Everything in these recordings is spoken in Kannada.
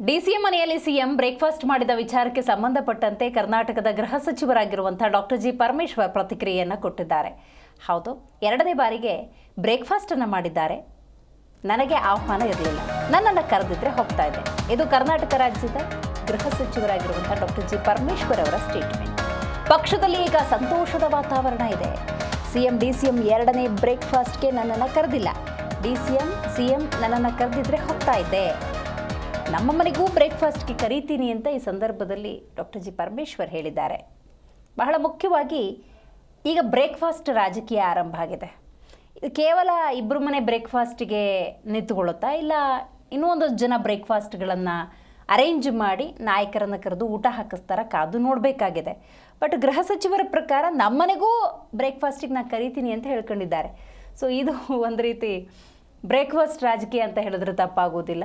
ಡಿಸಿಎಂ ಮನೆಯಲ್ಲಿ ಸಿಎಂ ಬ್ರೇಕ್ಫಾಸ್ಟ್ ಮಾಡಿದ ವಿಚಾರಕ್ಕೆ ಸಂಬಂಧಪಟ್ಟಂತೆ ಕರ್ನಾಟಕದ ಗೃಹ ಸಚಿವರಾಗಿರುವಂತಹ ಡಾಕ್ಟರ್ ಜಿ ಪರಮೇಶ್ವರ್ ಪ್ರತಿಕ್ರಿಯೆಯನ್ನು ಕೊಟ್ಟಿದ್ದಾರೆ. ಹೌದು, ಎರಡನೇ ಬಾರಿಗೆ ಬ್ರೇಕ್ಫಾಸ್ಟ್ ಅನ್ನು ಮಾಡಿದ್ದಾರೆ. ನನಗೆ ಆಹ್ವಾನ ಇರಲಿಲ್ಲ, ನನ್ನನ್ನು ಕರೆದಿದ್ರೆ ಹೋಗ್ತಾ ಇದ್ದೆ. ಇದು ಕರ್ನಾಟಕ ರಾಜ್ಯದ ಗೃಹ ಸಚಿವರಾಗಿರುವಂತಹ ಡಾಕ್ಟರ್ ಜಿ ಪರಮೇಶ್ವರ್ ಅವರ ಸ್ಟೇಟ್ಮೆಂಟ್. ಪಕ್ಷದಲ್ಲಿ ಈಗ ಸಂತೋಷದ ವಾತಾವರಣ ಇದೆ. ಡಿಸಿಎಂ ಎರಡನೇ ಬ್ರೇಕ್ಫಾಸ್ಟ್ಗೆ ನನ್ನನ್ನು ಕರೆದಿಲ್ಲ. ಸಿಎಂ ನನ್ನನ್ನು ಕರೆದಿದ್ರೆ ಹೋಗ್ತಾ ಇದ್ದೆ. ನಮ್ಮ ಮನೆಗೂ ಬ್ರೇಕ್ಫಾಸ್ಟ್ಗೆ ಕರೀತೀನಿ ಅಂತ ಈ ಸಂದರ್ಭದಲ್ಲಿ ಡಾಕ್ಟರ್ ಜಿ ಪರಮೇಶ್ವರ್ ಹೇಳಿದ್ದಾರೆ. ಬಹಳ ಮುಖ್ಯವಾಗಿ ಈಗ ಬ್ರೇಕ್ಫಾಸ್ಟ್ ರಾಜಕೀಯ ಆರಂಭ ಆಗಿದೆ. ಇದು ಕೇವಲ ಇಬ್ಬರು ಮನೆ ಬ್ರೇಕ್ಫಾಸ್ಟಿಗೆ ನಿಂತುಕೊಳ್ಳುತ್ತಾ, ಇಲ್ಲ ಇನ್ನೂ ಒಂದಷ್ಟು ಜನ ಬ್ರೇಕ್ಫಾಸ್ಟ್ಗಳನ್ನು ಅರೇಂಜ್ ಮಾಡಿ ನಾಯಕರನ್ನು ಕರೆದು ಊಟ ಹಾಕಿಸ್ತಾರ, ಕಾದು ನೋಡಬೇಕಾಗಿದೆ. ಬಟ್ ಗೃಹ ಸಚಿವರ ಪ್ರಕಾರ ನಮ್ಮನೆಗೂ ಬ್ರೇಕ್ಫಾಸ್ಟಿಗೆ ನಾನು ಕರೀತೀನಿ ಅಂತ ಹೇಳ್ಕೊಂಡಿದ್ದಾರೆ. ಸೊ ಇದು ಒಂದು ರೀತಿ ಬ್ರೇಕ್ಫಾಸ್ಟ್ ರಾಜಕೀಯ ಅಂತ ಹೇಳಿದ್ರೆ ತಪ್ಪಾಗೋದಿಲ್ಲ.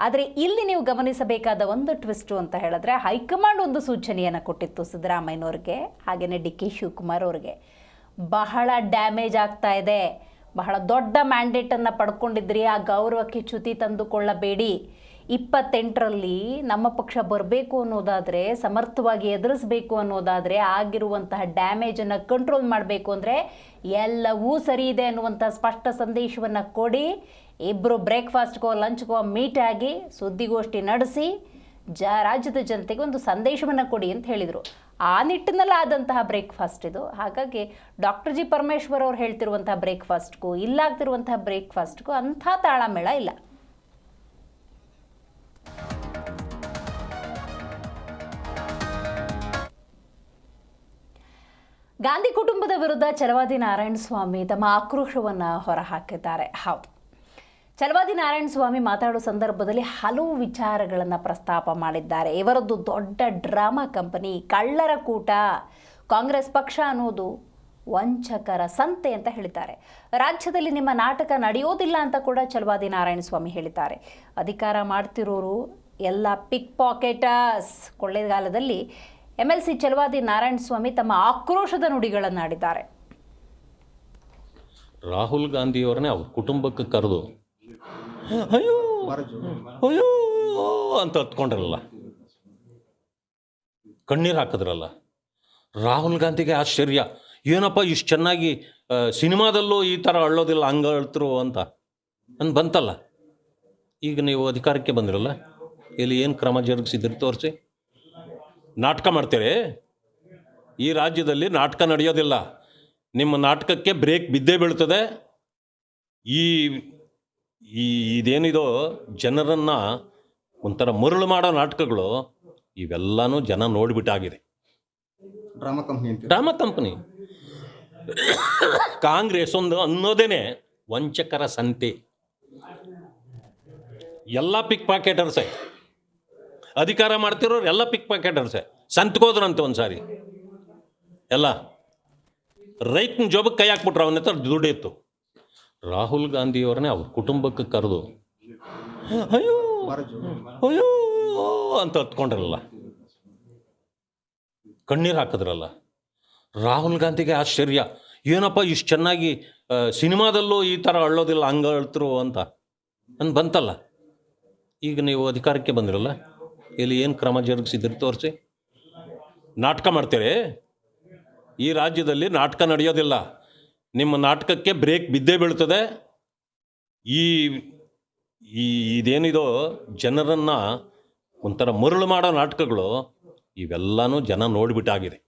ಆದರೆ ಇಲ್ಲಿ ನೀವು ಗಮನಿಸಬೇಕಾದ ಒಂದು ಟ್ವಿಸ್ಟು ಅಂತ ಹೇಳಿದ್ರೆ, ಹೈಕಮಾಂಡ್ ಒಂದು ಸೂಚನೆಯನ್ನು ಕೊಟ್ಟಿತ್ತು ಸಿದ್ದರಾಮಯ್ಯನವ್ರಿಗೆ, ಹಾಗೆಯೇ ಡಿ ಕೆ ಶಿವಕುಮಾರ್ ಅವ್ರಿಗೆ. ಬಹಳ ಡ್ಯಾಮೇಜ್ ಆಗ್ತಾ ಇದೆ, ಬಹಳ ದೊಡ್ಡ ಮ್ಯಾಂಡೇಟನ್ನು ಪಡ್ಕೊಂಡಿದ್ರಿ, ಆ ಗೌರವಕ್ಕೆ ಚ್ಯುತಿ ತಂದುಕೊಳ್ಳಬೇಡಿ. 28ರಲ್ಲಿ ನಮ್ಮ ಪಕ್ಷ ಬರಬೇಕು ಅನ್ನೋದಾದರೆ, ಸಮರ್ಥವಾಗಿ ಎದುರಿಸಬೇಕು ಅನ್ನೋದಾದರೆ, ಆಗಿರುವಂತಹ ಡ್ಯಾಮೇಜನ್ನು ಕಂಟ್ರೋಲ್ ಮಾಡಬೇಕು ಅಂದರೆ ಎಲ್ಲವೂ ಸರಿ ಇದೆ ಅನ್ನುವಂಥ ಸ್ಪಷ್ಟ ಸಂದೇಶವನ್ನು ಕೊಡಿ. ಇಬ್ಬರು ಬ್ರೇಕ್ಫಾಸ್ಟ್ಗೋ ಲಂಚ್ಗೋ ಮೀಟ್ ಆಗಿ ಸುದ್ದಿಗೋಷ್ಠಿ ನಡೆಸಿ ರಾಜ್ಯದ ಜನತೆಗೆ ಒಂದು ಸಂದೇಶವನ್ನು ಕೊಡಿ ಅಂತ ಹೇಳಿದರು. ಆ ನಿಟ್ಟಿನಲ್ಲಿ ಆದಂತಹ ಬ್ರೇಕ್ಫಾಸ್ಟ್ ಇದು. ಹಾಗಾಗಿ ಡಾಕ್ಟರ್ ಜಿ ಪರಮೇಶ್ವರ್ ಅವ್ರು ಹೇಳ್ತಿರುವಂತಹ ಬ್ರೇಕ್ಫಾಸ್ಟ್ಗೂ ಇಲ್ಲಾಗ್ತಿರುವಂತಹ ಬ್ರೇಕ್ಫಾಸ್ಟ್ಗೂ ಅಂಥ ತಾಳಮೇಳ ಇಲ್ಲ. ಗಾಂಧಿ ಕುಟುಂಬದ ವಿರುದ್ಧ ಛಲವಾದಿ ನಾರಾಯಣಸ್ವಾಮಿ ತಮ್ಮ ಆಕ್ರೋಶವನ್ನು ಹೊರಹಾಕಿದ್ದಾರೆ. ಹೌದು, ಛಲವಾದಿ ನಾರಾಯಣಸ್ವಾಮಿ ಮಾತಾಡೋ ಸಂದರ್ಭದಲ್ಲಿ ಹಲವು ವಿಚಾರಗಳನ್ನು ಪ್ರಸ್ತಾಪ ಮಾಡಿದ್ದಾರೆ. ಇವರದ್ದು ದೊಡ್ಡ ಡ್ರಾಮಾ ಕಂಪನಿ, ಕಳ್ಳರ ಕೂಟ, ಕಾಂಗ್ರೆಸ್ ಪಕ್ಷ ಅನ್ನೋದು ವಂಚಕರ ಸಂತೆ ಅಂತ ಹೇಳಿದ್ದಾರೆ. ರಾಜ್ಯದಲ್ಲಿ ನಿಮ್ಮ ನಾಟಕ ನಡೆಯೋದಿಲ್ಲ ಅಂತ ಕೂಡ ಛಲವಾದಿ ನಾರಾಯಣಸ್ವಾಮಿ ಹೇಳಿದ್ದಾರೆ. ಅಧಿಕಾರ ಮಾಡ್ತಿರೋರು ಎಲ್ಲ ಪಿಕ್ ಪಾಕೆಟರ್ಸ್. ಕೊಳ್ಳೇಗಾಲದಲ್ಲಿ MLC ಛಲವಾದಿ ನಾರಾಯಣಸ್ವಾಮಿ ತಮ್ಮ ಆಕ್ರೋಶದ ನುಡಿಗಳನ್ನು ಆಡಿದ್ದಾರೆ. ರಾಹುಲ್ ಗಾಂಧಿಯವರನ್ನೇ ಅವ್ರ ಕುಟುಂಬಕ್ಕೆ ಕರೆದು ಅಯ್ಯೋ ಅಯ್ಯೋ ಅಂತ ಹತ್ಕೊಂಡ್ರಲ್ಲ, ಕಣ್ಣೀರು ಹಾಕಿದ್ರಲ್ಲ. ರಾಹುಲ್ ಗಾಂಧಿಗೆ ಆಶ್ಚರ್ಯ, ಏನಪ್ಪ ಇಷ್ಟು ಚೆನ್ನಾಗಿ ಸಿನಿಮಾದಲ್ಲೂ ಈ ಥರ ಅಳ್ಳೋದಿಲ್ಲ, ಹಂಗೆ ಅಳ್ತರು ಅಂತ ಬಂತಲ್ಲ. ಈಗ ನೀವು ಅಧಿಕಾರಕ್ಕೆ ಬಂದಿರಲ್ಲ, ಇಲ್ಲಿ ಏನು ಕ್ರಮ ಜರುಗಿಸಿದ್ರಿ ತೋರಿಸಿ. ನಾಟಕ ಮಾಡ್ತೀರಿ, ಈ ರಾಜ್ಯದಲ್ಲಿ ನಾಟಕ ನಡೆಯೋದಿಲ್ಲ, ನಿಮ್ಮ ನಾಟಕಕ್ಕೆ ಬ್ರೇಕ್ ಬಿದ್ದೇ ಬೀಳ್ತದೆ. ಇದೇನಿದೋ ಜನರನ್ನು ಒಂಥರ ಮರುಳು ಮಾಡೋ ನಾಟಕಗಳು ಇವೆಲ್ಲನೂ ಜನ ನೋಡಿಬಿಟ್ಟಾಗಿದೆ. ಡ್ರಾಮಾ ಕಂಪ್ನಿ ಕಾಂಗ್ರೆಸ್ ಒಂದು ಅನ್ನೋದೇನೆ ವಂಚಕರ ಸಂತೆ. ಎಲ್ಲ ಪಿಕ್ ಪಾಕೆಟರ್ಸೆ, ಅಧಿಕಾರ ಮಾಡ್ತಿರೋರು ಎಲ್ಲ ಪಿಕ್ ಪಾಕೆಟರ್ಸೆ. ಸಂತ್ಕೋದ್ರಂತೆ ಒಂದು ಸಾರಿ ಎಲ್ಲ ರೈತನ ಜೋಬಕ್ಕೆ ಕೈ ಹಾಕ್ಬಿಟ್ರು, ಅವನ ಹತ್ರ ದುಡ್ಡು ಇತ್ತು. ರಾಹುಲ್ ಗಾಂಧಿಯವರನ್ನೇ ಅವ್ರ ಕುಟುಂಬಕ್ಕೆ ಕರೆದು ಅಯ್ಯೋ ಅಯ್ಯೋ ಅಂತ ಹತ್ಕೊಂಡ್ರಲ್ಲ, ಕಣ್ಣೀರು ಹಾಕಿದ್ರಲ್ಲ. ರಾಹುಲ್ ಗಾಂಧಿಗೆ ಆಶ್ಚರ್ಯ, ಏನಪ್ಪ ಇಷ್ಟು ಚೆನ್ನಾಗಿ ಸಿನಿಮಾದಲ್ಲೂ ಈ ಥರ ಅಳ್ಳೋದಿಲ್ಲ, ಹಂಗೆ ಅಳ್ತರು ಅಂತ ಬಂತಲ್ಲ. ಈಗ ನೀವು ಅಧಿಕಾರಕ್ಕೆ ಬಂದಿರಲ್ಲ, ಇಲ್ಲಿ ಏನು ಕ್ರಮ ಜರುಗಿಸಿದ್ರಿ ತೋರಿಸಿ. ನಾಟಕ ಮಾಡ್ತೀರಿ, ಈ ರಾಜ್ಯದಲ್ಲಿ ನಾಟಕ ನಡೆಯೋದಿಲ್ಲ, ನಿಮ್ಮ ನಾಟಕಕ್ಕೆ ಬ್ರೇಕ್ ಬಿದ್ದೇ ಬೀಳ್ತದೆ. ಇದೇನಿದೋ ಜನರನ್ನು ಒಂಥರ ಮರುಳು ಮಾಡೋ ನಾಟಕಗಳು ಇವೆಲ್ಲನೂ ಜನ ನೋಡಿಬಿಟ್ಟಾಗಿದೆ.